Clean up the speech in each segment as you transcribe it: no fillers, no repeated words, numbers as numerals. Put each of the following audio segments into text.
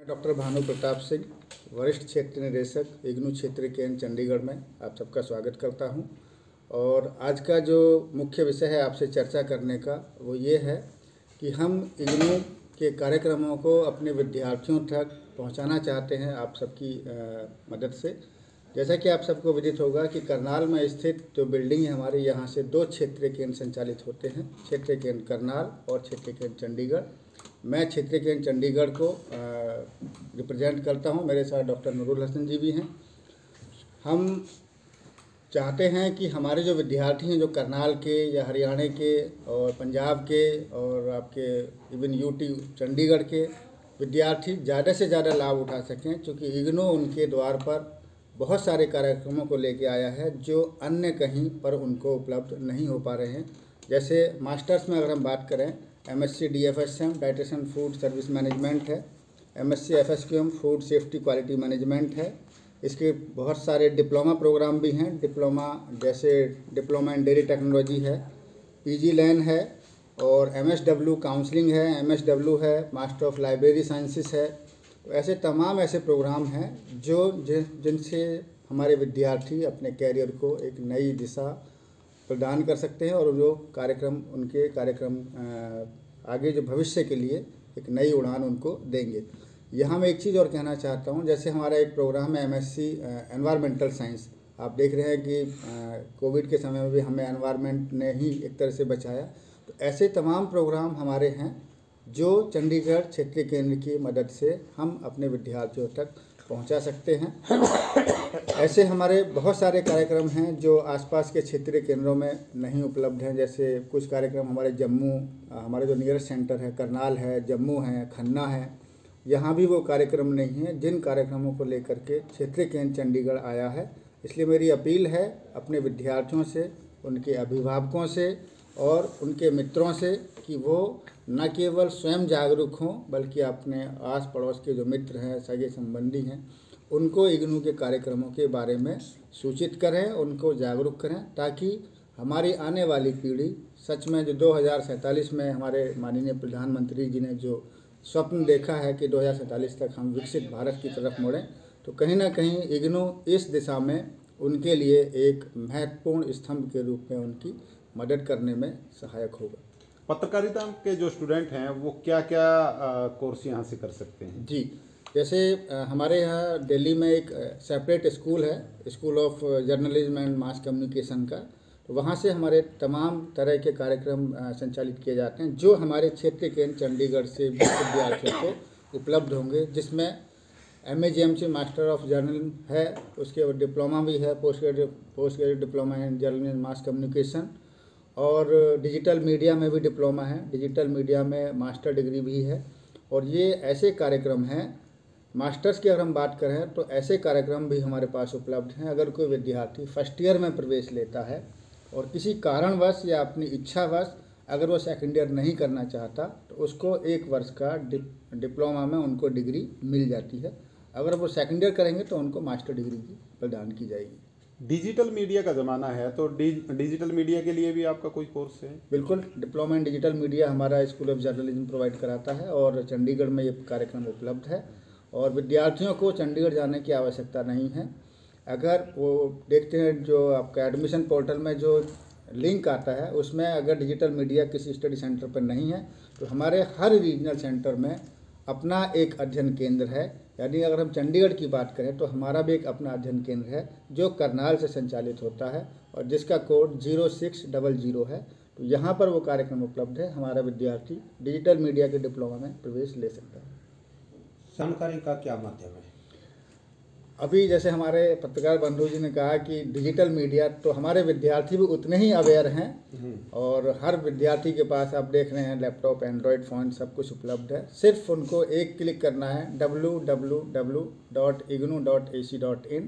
Doctor Bhanu Pratap Singh, वरिष्ठ क्षेत्र निदेशक इग्नू क्षेत्र केंद्र चंडीगढ़ में आप सबका स्वागत करता हूं। और आज का जो मुख्य विषय है आपसे चर्चा करने का वो ये है कि हम इग्नू के कार्यक्रमों को अपने विद्यार्थियों तक पहुंचाना चाहते हैं आप सबकी मदद से। जैसा कि आप सबको विदित होगा कि करनाल में स्थित जो बिल्डिंग है हमारे, यहाँ से 2 क्षेत्रीय केंद्र संचालित होते हैं, क्षेत्रीय केंद्र करनाल और क्षेत्रीय केंद्र चंडीगढ़। मैं क्षेत्रीय केंद्र चंडीगढ़ को रिप्रेजेंट करता हूं। मेरे साथ डॉक्टर नूरुल हसन जी भी हैं। हम चाहते हैं कि हमारे जो विद्यार्थी हैं, जो करनाल के या हरियाणा के और पंजाब के और आपके इवन यूटी चंडीगढ़ के विद्यार्थी ज़्यादा से ज़्यादा लाभ उठा सकें, क्योंकि इग्नू उनके द्वार पर बहुत सारे कार्यक्रमों को लेके आया है जो अन्य कहीं पर उनको उपलब्ध नहीं हो पा रहे हैं। जैसे मास्टर्स में अगर हम बात करें, MSc DFSM डाइटेशन फूड सर्विस मैनेजमेंट है, MSc FSQM food safety quality management है। इसके बहुत सारे डिप्लोमा प्रोग्राम भी हैं। डिप्लोमा जैसे डिप्लोमा इन डेयरी टेक्नोलॉजी है, PG लैन है और MSW काउंसलिंग है, MSW है, मास्टर ऑफ लाइब्रेरी साइंसेस है। तो ऐसे तमाम ऐसे प्रोग्राम हैं जो जिनसे हमारे विद्यार्थी अपने कैरियर को एक नई दिशा प्रदान कर सकते हैं और जो उनके कार्यक्रम आगे जो भविष्य के लिए एक नई उड़ान उनको देंगे। यहाँ मैं एक चीज़ और कहना चाहता हूँ, जैसे हमारा एक प्रोग्राम है MSc एनवायरमेंटल साइंस। आप देख रहे हैं कि कोविड के समय में भी हमें एनवायरमेंट ने ही एक तरह से बचाया। तो ऐसे तमाम प्रोग्राम हमारे हैं जो चंडीगढ़ क्षेत्रीय केंद्र की मदद से हम अपने विद्यार्थियों तक पहुंचा सकते हैं। ऐसे हमारे बहुत सारे कार्यक्रम हैं जो आसपास के क्षेत्रीय केंद्रों में नहीं उपलब्ध हैं। जैसे कुछ कार्यक्रम हमारे हमारे जो नियरेस्ट सेंटर है करनाल है, जम्मू है, खन्ना है, यहाँ भी वो कार्यक्रम नहीं है जिन कार्यक्रमों को लेकर के क्षेत्रीय केंद्र चंडीगढ़ आया है। इसलिए मेरी अपील है अपने विद्यार्थियों से, उनके अभिभावकों से और उनके मित्रों से कि वो न केवल स्वयं जागरूक हों बल्कि अपने आस पड़ोस के जो मित्र हैं, सगे संबंधी हैं, उनको इग्नू के कार्यक्रमों के बारे में सूचित करें, उनको जागरूक करें, ताकि हमारी आने वाली पीढ़ी सच में जो 2047 में हमारे माननीय प्रधानमंत्री जी ने जो स्वप्न देखा है कि 2047 तक हम विकसित भारत की तरफ मुड़ें, तो कहीं ना कहीं इग्नू इस दिशा में उनके लिए एक महत्वपूर्ण स्तंभ के रूप में उनकी मदद करने में सहायक होगा। पत्रकारिता के जो स्टूडेंट हैं वो क्या क्या कोर्स यहाँ से कर सकते हैं? जी, जैसे हमारे यहाँ दिल्ली में एक सेपरेट स्कूल है, school of journalism and mass communication का। तो वहाँ से हमारे तमाम तरह के कार्यक्रम संचालित किए जाते हैं जो हमारे क्षेत्र के चंडीगढ़ से विद्यार्थियों को उपलब्ध होंगे, जिसमें MAGMC मास्टर ऑफ जर्नलिज्म है, उसके डिप्लोमा भी है, post graduate diploma in journalism mass communication, और डिजिटल मीडिया में भी डिप्लोमा है, डिजिटल मीडिया में मास्टर डिग्री भी है। और ये ऐसे कार्यक्रम हैं, मास्टर्स की अगर हम बात करें तो ऐसे कार्यक्रम भी हमारे पास उपलब्ध हैं। अगर कोई विद्यार्थी फर्स्ट ईयर में प्रवेश लेता है और किसी कारणवश या अपनी इच्छावश अगर वो सेकंड ईयर नहीं करना चाहता तो उसको 1 वर्ष का डिप्लोमा में उनको डिग्री मिल जाती है। अगर वो सेकंड ईयर करेंगे तो उनको मास्टर डिग्री की प्रदान की जाएगी। डिजिटल मीडिया का ज़माना है, तो डिजिटल मीडिया के लिए भी आपका कोई कोर्स है? बिल्कुल, डिप्लोमा इन डिजिटल मीडिया हमारा स्कूल ऑफ जर्नलिज्म प्रोवाइड कराता है और चंडीगढ़ में ये कार्यक्रम उपलब्ध है। और विद्यार्थियों को चंडीगढ़ जाने की आवश्यकता नहीं है। अगर वो देखते हैं जो आपका एडमिशन पोर्टल में जो लिंक आता है उसमें अगर डिजिटल मीडिया किसी स्टडी सेंटर पर नहीं है तो हमारे हर रीजनल सेंटर में अपना एक अध्ययन केंद्र है। यानी अगर हम चंडीगढ़ की बात करें तो हमारा भी एक अपना अध्ययन केंद्र है जो करनाल से संचालित होता है और जिसका कोड 0600 है। तो यहाँ पर वो कार्यक्रम उपलब्ध है। हमारा विद्यार्थी डिजिटल मीडिया के डिप्लोमा में प्रवेश ले सकता है। जानकारी का क्या माध्यम है? अभी जैसे हमारे पत्रकार बंधु जी ने कहा कि डिजिटल मीडिया, तो हमारे विद्यार्थी भी उतने ही अवेयर हैं और हर विद्यार्थी के पास आप देख रहे हैं लैपटॉप, एंड्रॉयड फ़ोन सब कुछ उपलब्ध है। सिर्फ उनको एक क्लिक करना है www.ignu.ac.in।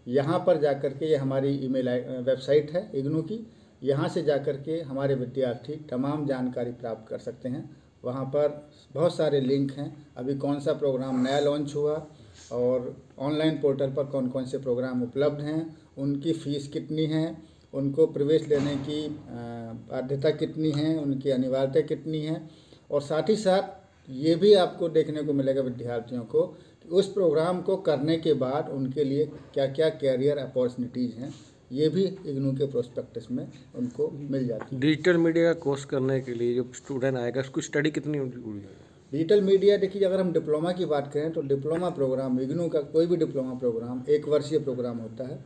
यहाँ पर जाकर के ये हमारी ईमेल वेबसाइट है इग्नू की। यहाँ से जाकर के हमारे विद्यार्थी तमाम जानकारी प्राप्त कर सकते हैं। वहाँ पर बहुत सारे लिंक हैं, अभी कौन सा प्रोग्राम नया लॉन्च हुआ और ऑनलाइन पोर्टल पर कौन कौन से प्रोग्राम उपलब्ध हैं, उनकी फ़ीस कितनी है, उनको प्रवेश लेने की बाध्यता कितनी है, उनकी अनिवार्यता कितनी है, और साथ ही साथ ये भी आपको देखने को मिलेगा विद्यार्थियों को कि उस प्रोग्राम को करने के बाद उनके लिए क्या क्या कैरियर अपॉर्चुनिटीज़ हैं, ये भी इग्नू के प्रोस्पेक्टस में उनको मिल जाती है। डिजिटल मीडिया का कोर्स करने के लिए जो स्टूडेंट आएगा उसकी स्टडी कितनी होगी? डिजिटल मीडिया, देखिए अगर हम डिप्लोमा की बात करें तो डिप्लोमा प्रोग्राम, इग्नू का कोई भी डिप्लोमा प्रोग्राम 1 वर्षीय प्रोग्राम होता है,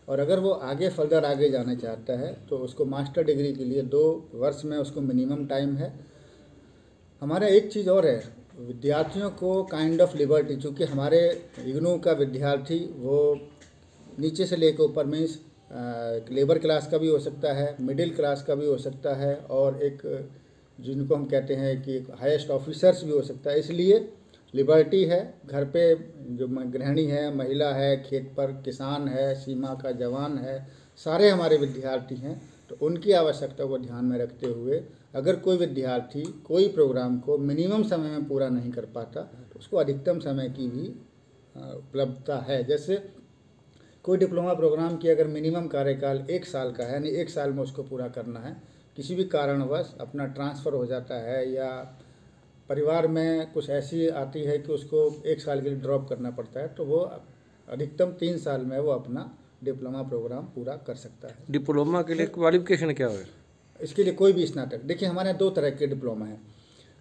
और अगर वो फर्दर आगे जाना चाहता है तो उसको मास्टर डिग्री के लिए 2 वर्ष में उसको मिनिमम टाइम है। हमारा एक चीज़ और है, विद्यार्थियों को काइंड ऑफ लिबर्टी, चूँकि हमारे इग्नू का विद्यार्थी वो नीचे से लेकर ऊपर मीन्स लेबर क्लास का भी हो सकता है, मिडिल क्लास का भी हो सकता है, और एक जिनको हम कहते हैं कि हाईएस्ट ऑफिसर्स भी हो सकता है। इसलिए लिबर्टी है, घर पे जो गृहिणी है, महिला है, खेत पर किसान है, सीमा का जवान है, सारे हमारे विद्यार्थी हैं। तो उनकी आवश्यकता को ध्यान में रखते हुए अगर कोई विद्यार्थी कोई प्रोग्राम को मिनिमम समय में पूरा नहीं कर पाता तो उसको अधिकतम समय की भी उपलब्धता है। जैसे कोई डिप्लोमा प्रोग्राम की अगर मिनिमम कार्यकाल 1 साल का है, यानी 1 साल में उसको पूरा करना है, किसी भी कारणवश अपना ट्रांसफ़र हो जाता है या परिवार में कुछ ऐसी आती है कि उसको 1 साल के लिए ड्रॉप करना पड़ता है, तो वो अधिकतम 3 साल में वो अपना डिप्लोमा प्रोग्राम पूरा कर सकता है। डिप्लोमा के लिए क्वालिफिकेशन क्या है? इसके लिए कोई भी स्नातक, देखिए हमारे यहाँ 2 तरह के डिप्लोमा हैं।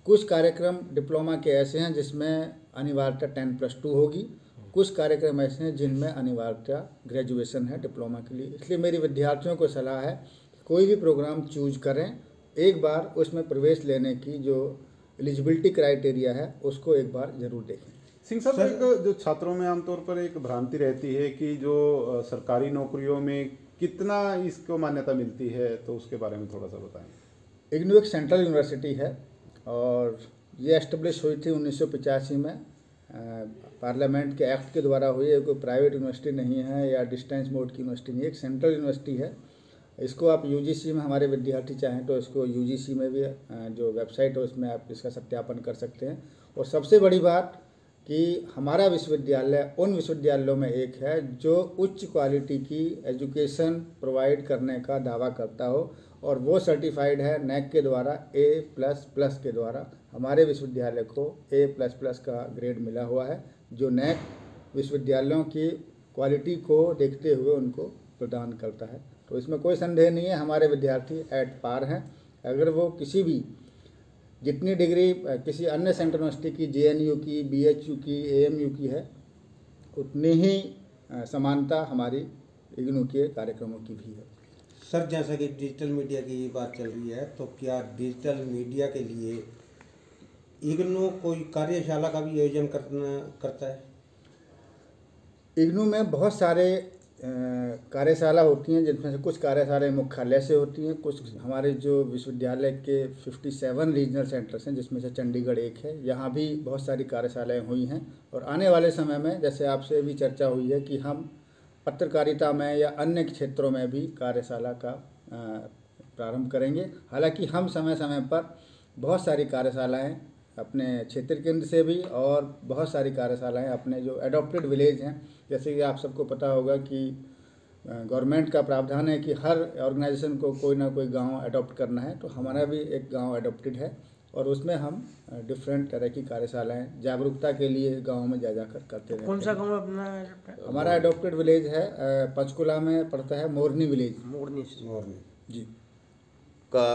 कुछ कार्यक्रम डिप्लोमा के ऐसे हैं जिसमें अनिवार्यता 10+2 होगी, कुछ कार्यक्रम ऐसे हैं जिनमें अनिवार्यता ग्रेजुएशन है डिप्लोमा के लिए। इसलिए मेरी विद्यार्थियों को सलाह है कोई भी प्रोग्राम चूज करें, एक बार उसमें प्रवेश लेने की जो एलिजिबिलिटी क्राइटेरिया है उसको एक बार ज़रूर देखें। सिंह साहब, एक जो छात्रों में आमतौर पर एक भ्रांति रहती है कि जो सरकारी नौकरियों में कितना इसको मान्यता मिलती है, तो उसके बारे में थोड़ा सा बताएं। इग्नू एक सेंट्रल यूनिवर्सिटी है और ये एस्टेब्लिश हुई थी 1985 में, पार्लियामेंट के एक्ट के द्वारा हुई है। कोई प्राइवेट यूनिवर्सिटी नहीं है या डिस्टेंस मोड की यूनिवर्सिटी नहीं है, एक सेंट्रल यूनिवर्सिटी है। इसको आप यूजीसी में, हमारे विद्यार्थी चाहें तो इसको यूजीसी में भी जो वेबसाइट है उसमें आप इसका सत्यापन कर सकते हैं। और सबसे बड़ी बात कि हमारा विश्वविद्यालय उन विश्वविद्यालयों में एक है जो उच्च क्वालिटी की एजुकेशन प्रोवाइड करने का दावा करता हो, और वो सर्टिफाइड है नैक के द्वारा A++ के द्वारा। हमारे विश्वविद्यालय को A++ का ग्रेड मिला हुआ है, जो नैक विश्वविद्यालयों की क्वालिटी को देखते हुए उनको प्रदान करता है। तो इसमें कोई संदेह नहीं है, हमारे विद्यार्थी एट पार हैं। अगर वो किसी भी जितनी डिग्री किसी अन्य सेंट्रल यूनिवर्सिटी की, JNU की, BHU की, AMU की है, उतनी ही समानता हमारी इग्नू के कार्यक्रमों की भी है। सर, जैसा कि डिजिटल मीडिया की बात चल रही है, तो क्या डिजिटल मीडिया के लिए इग्नू कोई कार्यशाला का भी आयोजन करता है? इग्नू में बहुत सारे कार्यशाला होती हैं, जिनमें से कुछ कार्यशालाएं मुख्यालय से होती हैं, कुछ हमारे जो विश्वविद्यालय के 57 रीजनल सेंटर्स हैं जिसमें से चंडीगढ़ एक है, यहाँ भी बहुत सारी कार्यशालाएं हुई हैं। और आने वाले समय में जैसे आपसे भी चर्चा हुई है कि हम पत्रकारिता में या अन्य क्षेत्रों में भी कार्यशाला का प्रारंभ करेंगे। हालांकि हम समय समय पर बहुत सारी कार्यशालाएं अपने क्षेत्र केंद्र से भी और बहुत सारी कार्यशालाएं अपने जो एडॉप्टेड विलेज हैं, जैसे कि आप सबको पता होगा कि गवर्नमेंट का प्रावधान है कि हर ऑर्गेनाइजेशन को कोई ना कोई गांव अडॉप्ट करना है, तो हमारा भी एक गांव अडॉप्टेड है और उसमें हम डिफरेंट तरह की कार्यशालाएं जागरूकता के लिए गाँव में जा जाकर करते रहते हैं। कौन सा गाँव अपना? हमारा अडॉप्टेड विलेज है पंचकुला में पड़ता है मोरनी विलेज। मोरनी जी का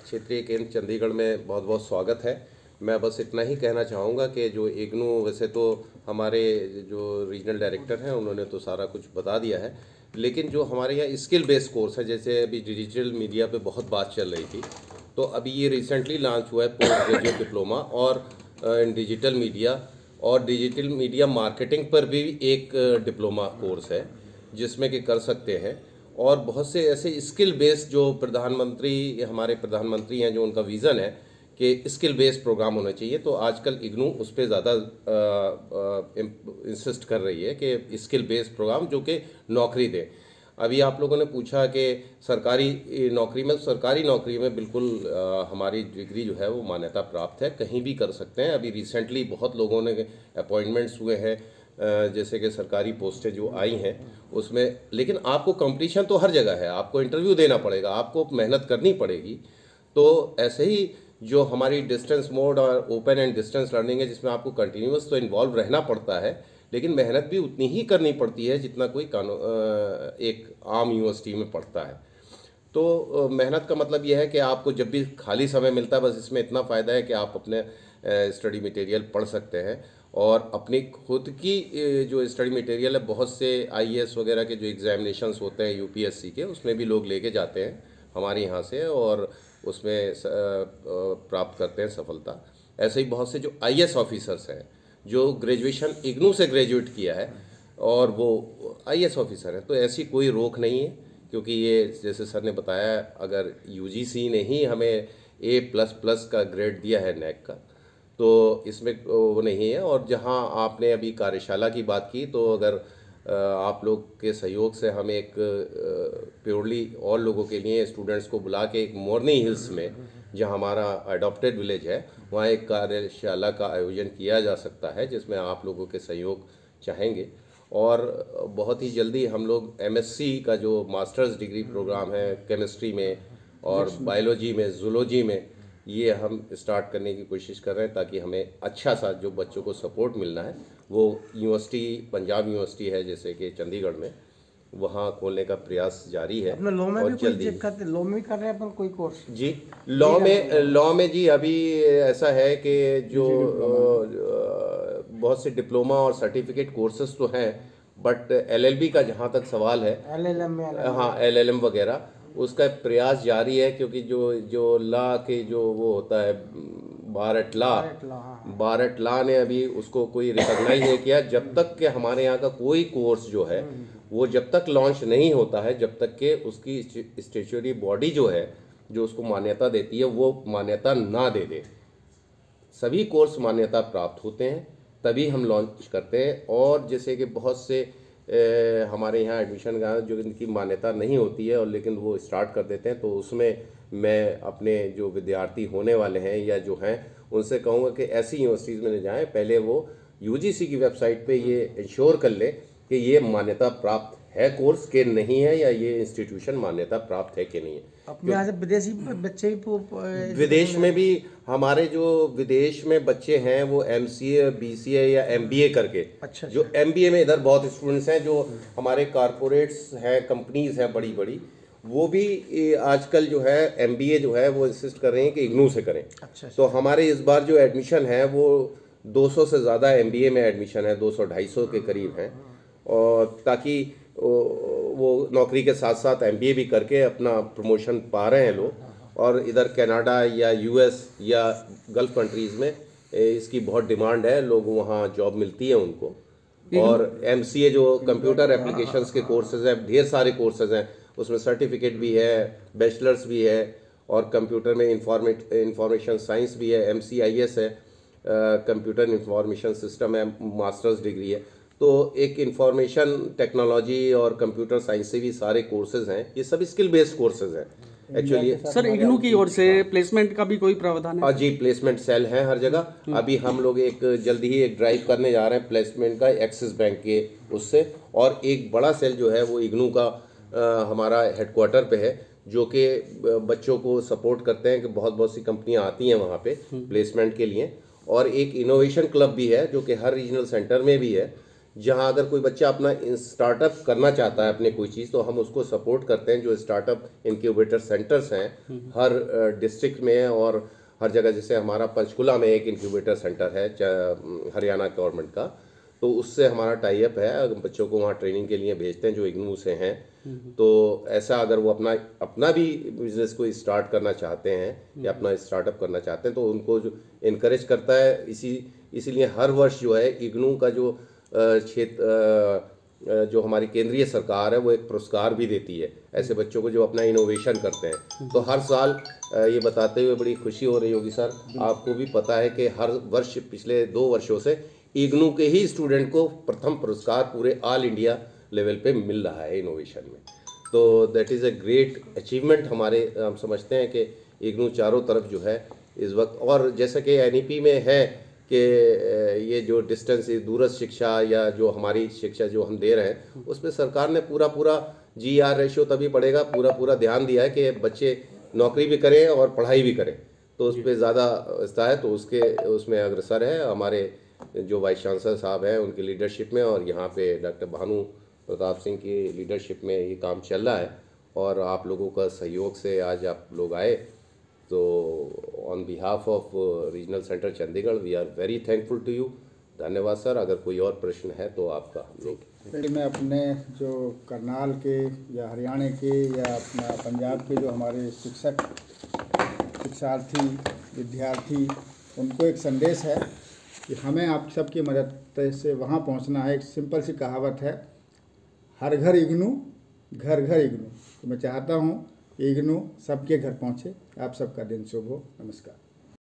क्षेत्रीय केंद्र चंडीगढ़ में बहुत बहुत स्वागत है। मैं बस इतना ही कहना चाहूँगा कि जो इग्नू, वैसे तो हमारे जो रीजनल डायरेक्टर हैं उन्होंने तो सारा कुछ बता दिया है, लेकिन जो हमारे यहाँ स्किल बेस्ड कोर्स है, जैसे अभी डिजिटल मीडिया पे बहुत बात चल रही थी, तो अभी ये रिसेंटली लॉन्च हुआ है पोस्ट ग्रेजुएट डिप्लोमा और इन डिजिटल मीडिया, और डिजिटल मीडिया मार्केटिंग पर भी एक डिप्लोमा कोर्स है जिसमें कि कर सकते हैं। और बहुत से ऐसे स्किल बेस्ड जो हमारे प्रधानमंत्री हैं, जो उनका विज़न है कि स्किल बेस्ड प्रोग्राम होना चाहिए, तो आजकल इग्नू उस पर ज़्यादा इंसिस्ट कर रही है कि स्किल बेस्ड प्रोग्राम जो कि नौकरी दे। अभी आप लोगों ने पूछा कि सरकारी नौकरी में बिल्कुल हमारी डिग्री जो है वो मान्यता प्राप्त है, कहीं भी कर सकते हैं। अभी रिसेंटली बहुत लोगों ने अपॉइंटमेंट्स हुए हैं, जैसे कि सरकारी पोस्टें जो आई हैं उसमें, लेकिन आपको कंपटीशन तो हर जगह है, आपको इंटरव्यू देना पड़ेगा, आपको मेहनत करनी पड़ेगी। तो ऐसे ही जो हमारी डिस्टेंस मोड और ओपन एंड डिस्टेंस लर्निंग है, जिसमें आपको कंटिन्यूअस तो इन्वॉल्व रहना पड़ता है, लेकिन मेहनत भी उतनी ही करनी पड़ती है जितना कोई एक आम यूनिवर्सिटी में पढ़ता है। तो मेहनत का मतलब यह है कि आपको जब भी खाली समय मिलता है, बस इसमें इतना फ़ायदा है कि आप अपने स्टडी मटेरियल पढ़ सकते हैं और अपनी खुद की जो स्टडी मटेरियल है, बहुत से आईएएस वगैरह के जो एग्जामिनेशंस होते हैं यूपीएससी के, उसमें भी लोग लेके जाते हैं हमारे यहाँ से और उसमें प्राप्त करते हैं सफलता। ऐसे ही बहुत से जो आईएएस ऑफिसर्स हैं जो ग्रेजुएशन इग्नू से ग्रेजुएट किया है और वो आईएएस ऑफिसर हैं, तो ऐसी कोई रोक नहीं है, क्योंकि ये जैसे सर ने बताया, अगर यूजीसी ने ही हमें A++ का ग्रेड दिया है नैक का, तो इसमें वो नहीं है। और जहां आपने अभी कार्यशाला की बात की, तो अगर आप लोग के सहयोग से हम एक प्योरली और लोगों के लिए स्टूडेंट्स को बुला के एक मोरनी हिल्स में, जहां हमारा अडॉप्टेड विलेज है, वहां एक कार्यशाला का आयोजन किया जा सकता है, जिसमें आप लोगों के सहयोग चाहेंगे। और बहुत ही जल्दी हम लोग एमएससी का जो मास्टर्स डिग्री प्रोग्राम है केमिस्ट्री में और बायोलॉजी में, जूलॉजी में, ये हम स्टार्ट करने की कोशिश कर रहे हैं, ताकि हमें अच्छा सा जो बच्चों को सपोर्ट मिलना है वो यूनिवर्सिटी, पंजाब यूनिवर्सिटी है जैसे कि चंडीगढ़ में, वहाँ खोलने का प्रयास जारी है। अपने लॉ में और भी कोई जल्दी दिक्कत, लॉ में कर रहे हैं अपन कोई कोर्स? जी, लॉ में जी अभी ऐसा है कि जो बहुत से डिप्लोमा और सर्टिफिकेट कोर्सेज तो हैं, बट एलएलबी का जहाँ तक सवाल है, एलएलएम में, हाँ एलएलएम वगैरह, उसका प्रयास जारी है, क्योंकि जो लॉ के जो वो होता है भारत लॉ ने अभी उसको कोई रिकॉग्नाइज नहीं किया। जब तक कि हमारे यहाँ का कोई कोर्स जो है वो जब तक लॉन्च नहीं होता है, जब तक कि उसकी स्टैट्यूटरी बॉडी जो है जो उसको मान्यता देती है वो मान्यता ना दे दे। सभी कोर्स मान्यता प्राप्त होते हैं तभी हम लॉन्च करते हैं। और जैसे कि बहुत से हमारे यहाँ एडमिशन का जो इनकी मान्यता नहीं होती है और लेकिन वो स्टार्ट कर देते हैं, तो उसमें मैं अपने जो विद्यार्थी होने वाले हैं या जो हैं उनसे कहूँगा कि ऐसी यूनिवर्सिटीज़ में न जाएं, पहले वो यूजीसी की वेबसाइट पे ये इंश्योर कर ले कि ये मान्यता प्राप्त है कोर्स के नहीं है, या ये इंस्टीट्यूशन मान्यता प्राप्त है कि नहीं है। अपने यहाँ से विदेशी बच्चे भी विदेश में भी हमारे जो विदेश में बच्चे हैं वो एमसीए, बीसीए या एमबीए करके, अच्छा। जो एमबीए में इधर बहुत स्टूडेंट्स हैं, जो हमारे कारपोरेट्स हैं, कंपनीज हैं बड़ी बड़ी, वो भी आजकल जो है एमबीए जो है वो इंसिस्ट कर रहे हैं कि इग्नू से करें। अच्छा। तो हमारे इस बार जो एडमिशन है वो 200 से ज़्यादा एमबीए में एडमिशन है, 200-250 के करीब हैं, और ताकि वो नौकरी के साथ साथ एमबीए भी करके अपना प्रमोशन पा रहे हैं लोग। और इधर कनाडा या यूएस या गल्फ कंट्रीज़ में इसकी बहुत डिमांड है, लोग वहाँ जॉब मिलती है उनको। और एमसीए जो कंप्यूटर एप्लीकेशंस के कोर्सेज हैं, ढेर सारे कोर्सेज हैं, उसमें सर्टिफिकेट भी है, बैचलर्स भी है, और कंप्यूटर में इंफॉर्मेशन साइंस भी है, एमसीआईएस है, कंप्यूटर इंफॉर्मेशन सिस्टम है, मास्टर्स डिग्री है। तो एक इंफॉर्मेशन टेक्नोलॉजी और कंप्यूटर साइंस से भी सारे कोर्सेज हैं, ये सब स्किल बेस्ड कोर्सेज हैं एक्चुअली। सर इग्नू की ओर से प्लेसमेंट का भी कोई प्रावधान है? जी, प्लेसमेंट सेल है हर जगह। अभी हम लोग एक जल्दी ही एक ड्राइव करने जा रहे हैं प्लेसमेंट का, एक्सिस बैंक के उससे, और एक बड़ा सेल जो है वो इग्नू का हमारा हेडक्वार्टर पे है, जो कि बच्चों को सपोर्ट करते हैं कि बहुत सी कंपनियां आती हैं वहाँ पे प्लेसमेंट के लिए। और एक इनोवेशन क्लब भी है जो कि हर रीजनल सेंटर में भी है, जहाँ अगर कोई बच्चा अपना स्टार्टअप करना चाहता है अपने कोई चीज़, तो हम उसको सपोर्ट करते हैं। जो स्टार्टअप इनक्यूबेटर सेंटर्स हैं हर डिस्ट्रिक्ट में और हर जगह, जैसे हमारा पंचकुला में एक इनक्यूबेटर सेंटर है हरियाणा गवर्नमेंट का, तो उससे हमारा टाई अप है, बच्चों को वहाँ ट्रेनिंग के लिए भेजते हैं जो इग्नू से हैं। तो ऐसा अगर वो अपना भी बिजनेस को स्टार्ट करना चाहते हैं या अपना स्टार्टअप करना चाहते हैं, तो उनको जो इनकरेज करता है। इसीलिए हर वर्ष जो है इग्नू का जो क्षेत्र जो हमारी केंद्रीय सरकार है वो एक पुरस्कार भी देती है ऐसे बच्चों को जो अपना इनोवेशन करते हैं। तो हर साल ये बताते हुए बड़ी खुशी हो रही होगी सर, आपको भी पता है कि हर वर्ष पिछले 2 वर्षों से इग्नू के ही स्टूडेंट को प्रथम पुरस्कार पूरे ऑल इंडिया लेवल पे मिल रहा है इनोवेशन में। तो that is a great achievement हम समझते हैं कि इग्नू चारों तरफ जो है इस वक्त, और जैसा कि एनईपी में है कि ये जो डिस्टेंस दूरस्थ शिक्षा या जो हमारी शिक्षा जो हम दे रहे हैं उस पर सरकार ने पूरा GR रेशियो तभी बढ़ेगा, पूरा ध्यान दिया है कि बच्चे नौकरी भी करें और पढ़ाई भी करें। तो उस पर ज़्यादा हिस्सा है, तो उसमें अग्रसर है हमारे जो वाइस चांसलर साहब हैं उनकी लीडरशिप में, और यहाँ पे डॉक्टर भानु प्रताप सिंह की लीडरशिप में ये काम चल रहा है। और आप लोगों का सहयोग से आज आप लोग आए, तो on behalf of regional centre Chandigarh we are very thankful to you. धन्यवाद सर। अगर कोई और प्रश्न है तो आपका हम लोग मैं अपने जो करनाल के या हरियाणा के या अपना पंजाब के जो हमारे शिक्षार्थी विद्यार्थी, उनको एक संदेश है कि हमें आप सबकी मदद से वहाँ पहुँचना है। एक सिंपल सी कहावत है, हर घर इग्नू घर घर इग्नू। तो मैं चाहता हूँ इग्नू सबके घर पहुँचे। आप सबका दिन शुभ हो। नमस्कार।